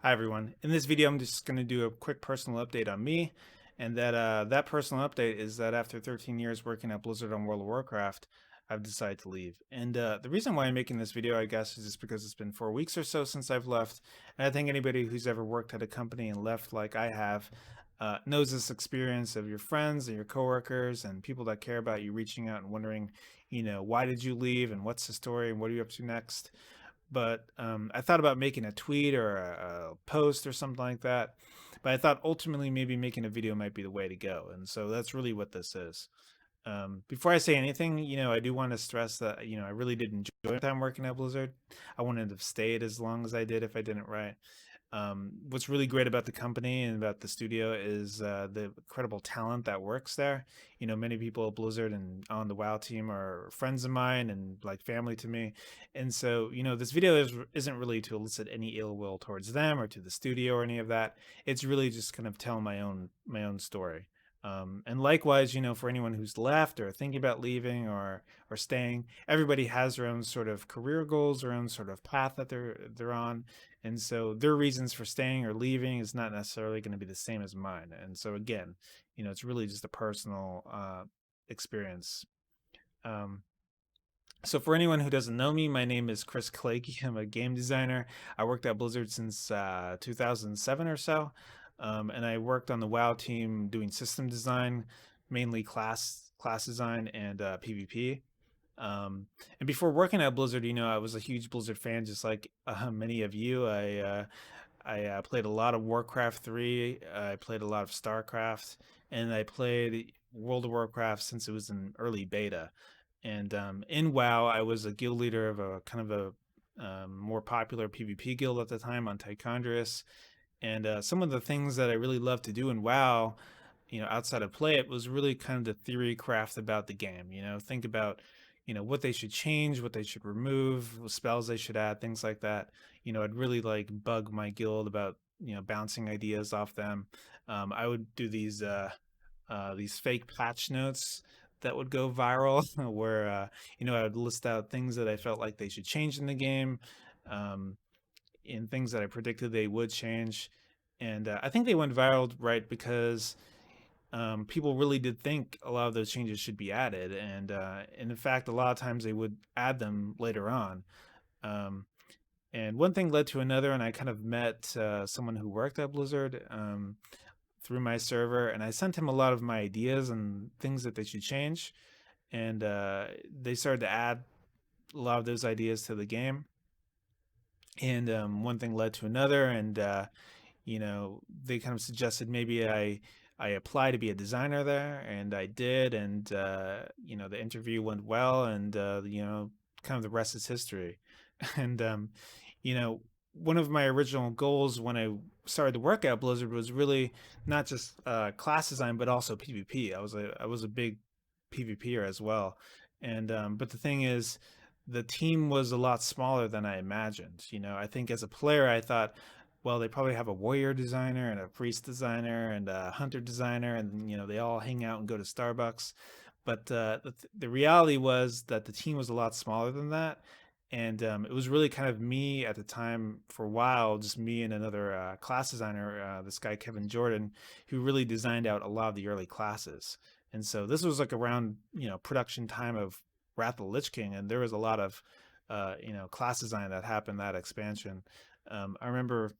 Hi everyone. In this video, I'm just going to do a quick personal update on me, and that personal update is that after 13 years working at Blizzard on World of Warcraft, I've decided to leave. And the reason why I'm making this video, I guess, is just because it's been 4 weeks or so since I've left, and I think anybody who's ever worked at a company and left like I have knows this experience of your friends and your coworkers and people that care about you reaching out and wondering, why did you leave and what's the story and what are you up to next. But I thought about making a tweet or a post or something like that. But I thought ultimately maybe making a video might be the way to go. And so that's really what this is. Before I say anything, I do want to stress that, I really did enjoy my time working at Blizzard. I wouldn't have stayed as long as I did if I didn't write. What's really great about the company and about the studio is the incredible talent that works there. Many people at Blizzard and on the WoW team are friends of mine and like family to me. And so, this video isn't really to elicit any ill will towards them or to the studio or any of that. It's really just kind of tell my own story. And likewise, for anyone who's left or thinking about leaving or staying, everybody has their own sort of career goals, their own sort of path that they're on, and so their reasons for staying or leaving is not necessarily going to be the same as mine. And so again, it's really just a personal experience. Um, so for anyone who doesn't know me, my name is Chris Clakey. I'm a game designer. I worked at Blizzard since 2007 or so, and I worked on the WoW team doing system design, mainly class design and PvP. And before working at Blizzard, I was a huge Blizzard fan, just like many of you. I played a lot of Warcraft 3. I played a lot of StarCraft, and I played World of Warcraft since it was in early beta. And in WoW, I was a guild leader of a kind of a more popular PvP guild at the time on Tichondrius. And some of the things that I really loved to do in WoW, outside of play, it was really kind of the theory craft about the game. Think about, what they should change, what they should remove, what spells they should add, things like that. I'd really like bug my guild about, bouncing ideas off them. I would do these fake patch notes that would go viral where, I would list out things that I felt like they should change in the game. Um, in things that I predicted they would change. And I think they went viral right because people really did think a lot of those changes should be added. And in fact, a lot of times they would add them later on. Um, and one thing led to another, and I kind of met someone who worked at Blizzard through my server, and I sent him a lot of my ideas and things that they should change. And they started to add a lot of those ideas to the game. And one thing led to another, and they kind of suggested maybe I apply to be a designer there, and I did, and the interview went well, and kind of the rest is history. And you know, one of my original goals when I started to work at Blizzard was really not just class design, but also PvP. I was a big PvPer as well, and but the thing is, the team was a lot smaller than I imagined. I think as a player, I thought, well, they probably have a warrior designer and a priest designer and a hunter designer, and they all hang out and go to Starbucks. But the reality was that the team was a lot smaller than that, and it was really kind of me at the time for a while, just me and another class designer, this guy Kevin Jordan, who really designed out a lot of the early classes. And so this was like around production time of Wrath of the Lich King, and there was a lot of class design that happened that expansion. I remember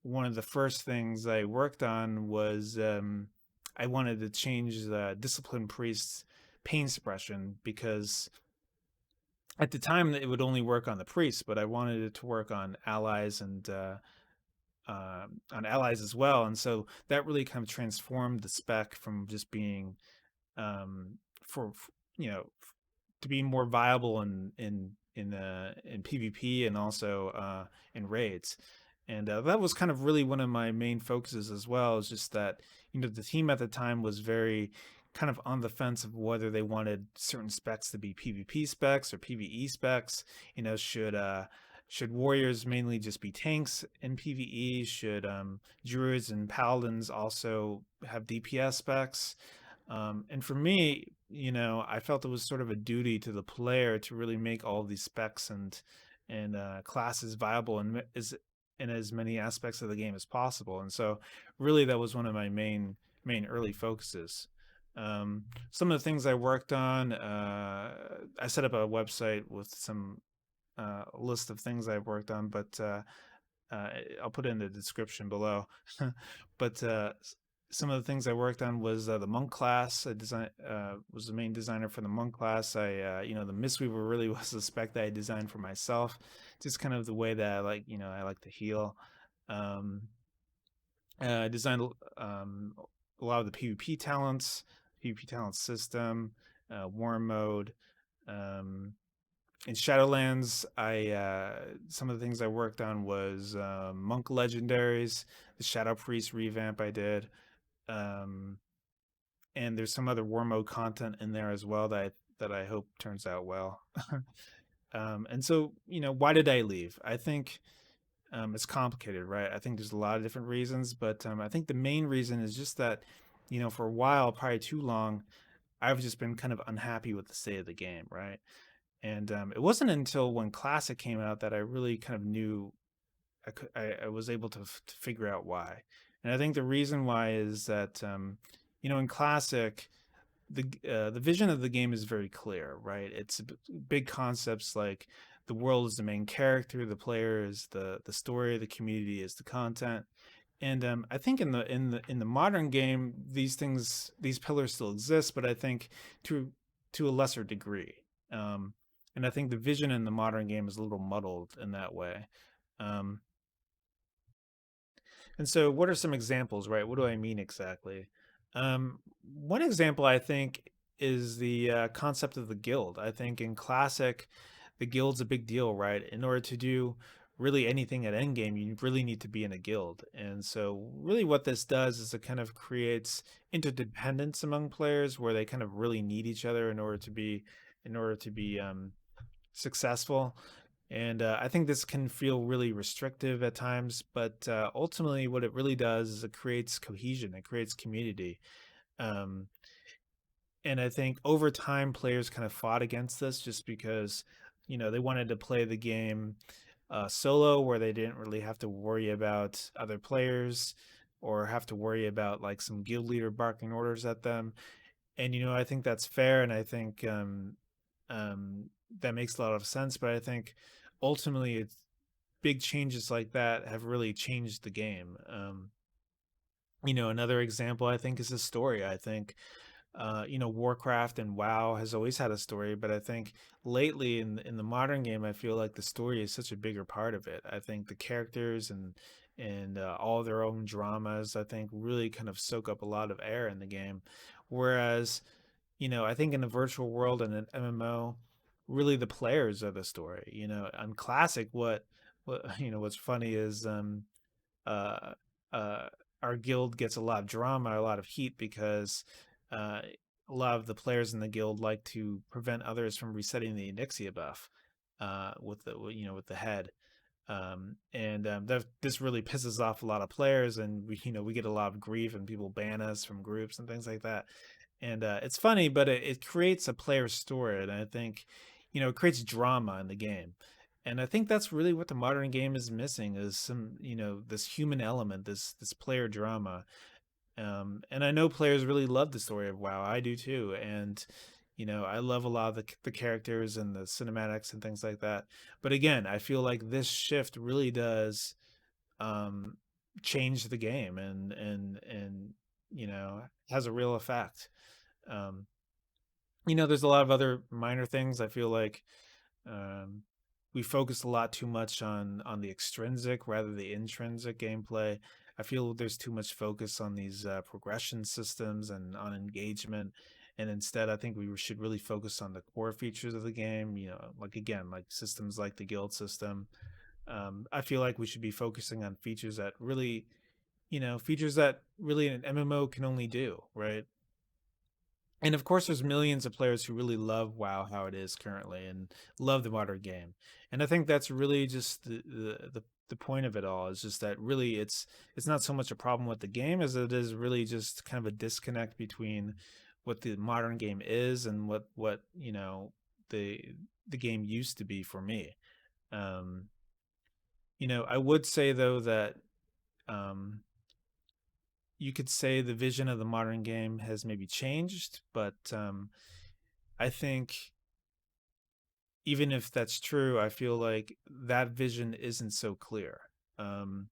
one of the first things I worked on was I wanted to change the Discipline Priest's pain suppression because at the time it would only work on the priests, but I wanted it to work on allies and on allies as well. And so that really kind of transformed the spec from just being for you know to be more viable in PvP and also in raids. And that was kind of really one of my main focuses as well. Is just that the team at the time was very kind of on the fence of whether they wanted certain specs to be PvP specs or PvE specs. Should warriors mainly just be tanks in PvE? Should druids and paladins also have DPS specs? And for me, I felt it was sort of a duty to the player to really make all these specs and classes viable and in as many aspects of the game as possible. And so really that was one of my main early focuses. Some of the things I worked on, I set up a website with some list of things I've worked on, but uh, I'll put it in the description below. But some of the things I worked on was the monk class. I design was the main designer for the monk class. The Mistweaver really was the spec that I designed for myself. Just kind of the way that I like to heal. Um, I designed a lot of the PvP talent system, war mode. Um, in Shadowlands, I some of the things I worked on was monk legendaries, the Shadow Priest revamp I did, um, and there's some other war mode content in there as well that I hope turns out well. And so, why did I leave? I think it's complicated, right? I think there's a lot of different reasons, but I think the main reason is just that, for a while, probably too long, I've just been kind of unhappy with the state of the game, right? And it wasn't until when Classic came out that I really kind of knew I was able to figure out why. And I think the reason why is that in Classic the vision of the game is very clear, right? It's big concepts like the world is the main character, the player is the story, the community is the content. And I think in the modern game, these pillars still exist, but I think to to a lesser degree. Um, and I think the vision in the modern game is a little muddled in that way. Um, and so, what are some examples, right? What do I mean exactly? One example I think is the concept of the guild. I think in Classic, the guild's a big deal, right? In order to do really anything at endgame, you really need to be in a guild. And so, really, what this does is it kind of creates interdependence among players, where they kind of really need each other in order to be successful. And I think this can feel really restrictive at times, but ultimately, what it really does is it creates cohesion, it creates community. Um, and I think over time, players kind of fought against this just because, they wanted to play the game solo where they didn't really have to worry about other players or have to worry about like some guild leader barking orders at them. And, I think that's fair. And I think that makes a lot of sense. But I think ultimately, it's big changes like that have really changed the game. Another example I think is the story. I think Warcraft and WoW has always had a story, but I think lately in the modern game, I feel like the story is such a bigger part of it. I think the characters and all their own dramas, I think, really kind of soak up a lot of air in the game. Whereas, I think in a virtual world and an MMO, really the players are the story. On Classic, what what's funny is uh, uh, our guild gets a lot of drama, a lot of heat because uh, a lot of the players in the guild like to prevent others from resetting the Inixia buff with the head. This really pisses off a lot of players, and we get a lot of grief, and people ban us from groups and things like that. And it's funny, but it creates a player story, and I think it creates drama in the game. And I think that's really what the modern game is missing is some this human element, this player drama. And I know players really love the story of WoW. I do too. And I love a lot of the characters and the cinematics and things like that. But again, I feel like this shift really does um, change the game and has a real effect. Um, there's a lot of other minor things. I feel like um, we focus a lot too much on the extrinsic rather than the intrinsic gameplay. I feel there's too much focus on these progression systems and on engagement, and instead, I think we should really focus on the core features of the game. Like again, like systems like the guild system. I feel like we should be focusing on features that really an MMO can only do, right? And of course, there's millions of players who really love WoW how it is currently and love the modern game. And I think that's really just the point of it all is just that really it's not so much a problem with the game as it is really just kind of a disconnect between what the modern game is and what the the game used to be for me. Um, I would say though that um, you could say the vision of the modern game has maybe changed, but I think even if that's true, I feel like that vision isn't so clear. Um,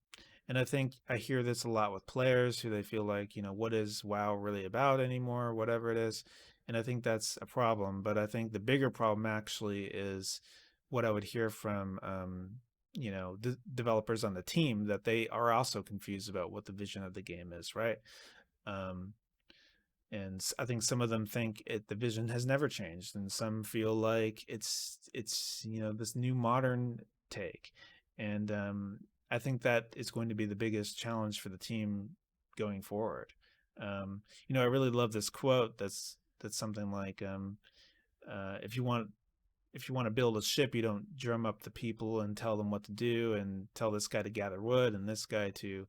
and I think I hear this a lot with players who they feel like, what is WoW really about anymore, whatever it is. And I think that's a problem. But I think the bigger problem actually is what I would hear from, developers on the team, that they are also confused about what the vision of the game is, right? Um, and I think some of them think the vision has never changed, and some feel like it's this new modern take, and I think that is going to be the biggest challenge for the team going forward. I really love this quote that's something like, if you want to build a ship, you don't drum up the people and tell them what to do, and tell this guy to gather wood and this guy to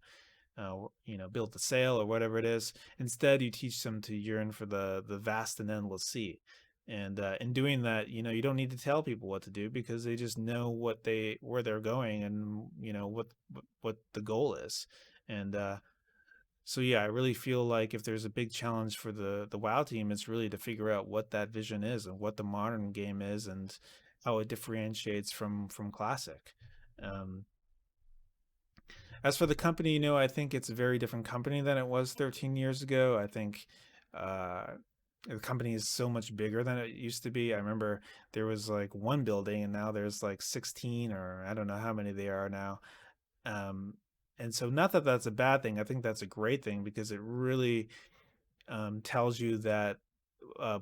build the sail or whatever it is. Instead, you teach them to yearn for the vast and endless sea. And in doing that, you don't need to tell people what to do, because they just know where they're going, and what the goal is. And so yeah, I really feel like if there's a big challenge for the WoW team, it's really to figure out what that vision is and what the modern game is, and how it differentiates from classic. Um, as for the company, I think it's a very different company than it was 13 years ago. I think uh, the company is so much bigger than it used to be. I remember there was like one building, and now there's like 16, or I don't know how many they are now. Um, and so, not that that's a bad thing. I think that's a great thing, because it really tells you that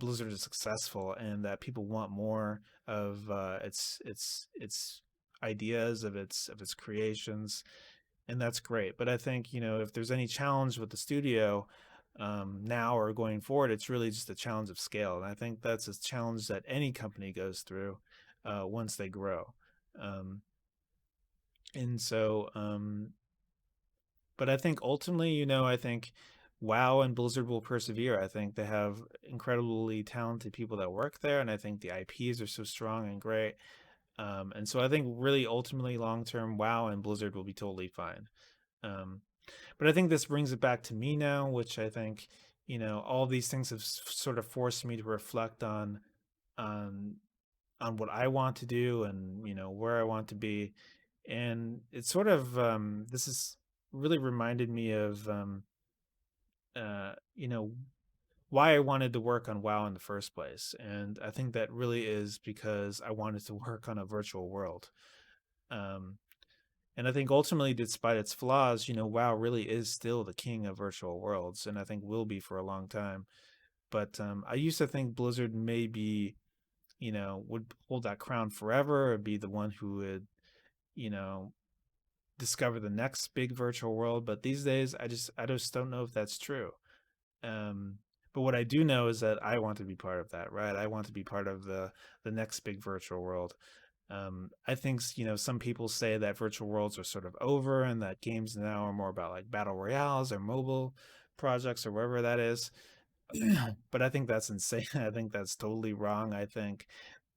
Blizzard is successful, and that people want more of its ideas, of its creations, and that's great. But I think, if there's any challenge with the studio now or going forward, it's really just a challenge of scale, and I think that's a challenge that any company goes through once they grow. Um, and so, but I think ultimately, I think WoW and Blizzard will persevere. I think they have incredibly talented people that work there, and I think the IPs are so strong and great. And so I think really ultimately long term, WoW and Blizzard will be totally fine. Um, but I think this brings it back to me now, which I think, all these things have sort of forced me to reflect on on what I want to do, and where I want to be. And it's sort of this is really reminded me of uh, you know why I wanted to work on WoW in the first place. And I think that really is because I wanted to work on a virtual world. Um, And I think ultimately, despite its flaws, WoW really is still the king of virtual worlds, and I think will be for a long time. But I used to think Blizzard maybe, would hold that crown forever, or be the one who would, you know, discover the next big virtual world. But these days, I just don't know if that's true. Um, but what I do know is that I want to be part of that, right? I want to be part of the next big virtual world. I think some people say that virtual worlds are sort of over, and that games now are more about like battle royales or mobile projects or wherever that is. But I think that's insane. I think that's totally wrong. I think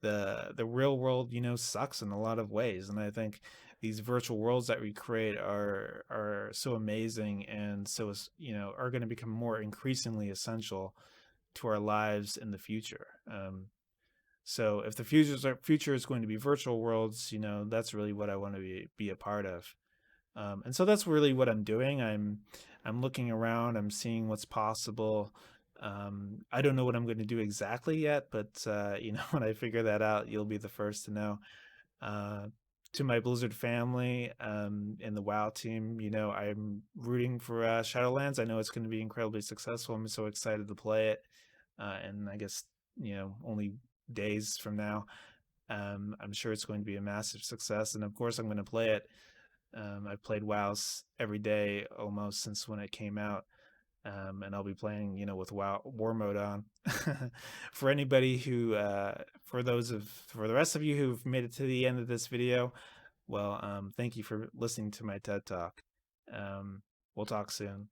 the real world, sucks in a lot of ways, and I think these virtual worlds that we create are so amazing, and so are going to become more increasingly essential to our lives in the future. So if the future is going to be virtual worlds, that's really what I want to be a part of. And so that's really what I'm doing. I'm looking around. I'm seeing what's possible. I don't know what I'm going to do exactly yet, but when I figure that out, you'll be the first to know. Uh, to my Blizzard family and the WoW team, I'm rooting for Shadowlands. I know it's going to be incredibly successful. I'm so excited to play it. And I guess only days from now. I'm sure it's going to be a massive success, and of course, I'm going to play it. I've played WoWs every day almost since when it came out, and I'll be playing, with WoW War Mode on. For the rest of you who've made it to the end of this video, well, thank you for listening to my TED Talk. Um, we'll talk soon.